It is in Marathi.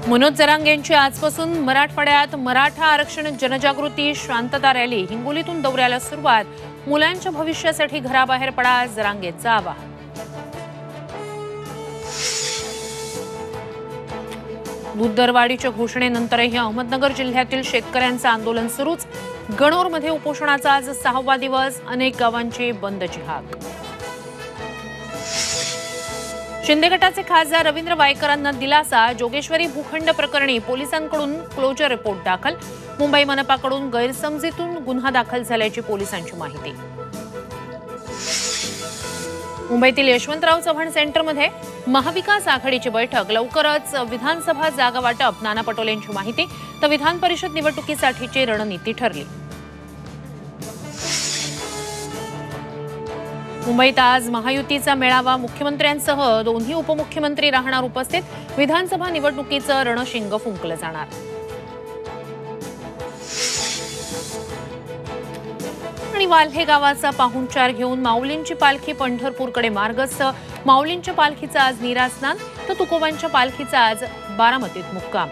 मनोज जरांगे यांची आजपासून मराठवाड्यात मराठा आरक्षण जनजागृती शांतता रॅली हिंगोलीतून दौऱ्याला सुरुवात। मुलांच्या भविष्यासाठी घराबाहेर पडा, जरांगेंचं आवाहन। दूध दरवाढीच्या घोषणेनंतरही अहमदनगर जिल्ह्यातील शेतकऱ्यांचं आंदोलन सुरूच। गणोरमध्ये उपोषणाचा आज 6वा दिवस, अनेक गावांची बंदची हाक। शिंदे गटाचे खासदार रवींद्र वायकरांना दिलासा, जोगेश्वरी भूखंड प्रकरणी पोलिसांकडून क्लोजर रिपोर्ट दाखल। मुंबई मनपाकडून गैरसमजीतून गुन्हा दाखल झाल्याची पोलिसांची माहिती। मुंबईतील यशवंतराव चव्हाण सेंटरमध्ये महाविकास आघाडीची बैठक, लवकरच विधानसभा जागा वाटप। नाना पटोलेंची माहिती, तर विधान परिषद निवडणुकीसाठीची रणनीती ठरली। मुंबईत आज महायुतीचा मेळावा, मुख्यमंत्र्यांसह दोन्ही उपमुख्यमंत्री राहणार उपस्थित। विधानसभा निवडणुकीचं रणशिंग फुंकलं जाणार। आणि वाल्हे गावाचा पाहुणचार घेऊन माऊलींची पालखी पंढरपूरकडे मार्गस्थ। माऊलींच्या पालखीचा आज नीरा स्नान, तर तुकोबांच्या पालखीचा आज बारामतीत मुक्काम।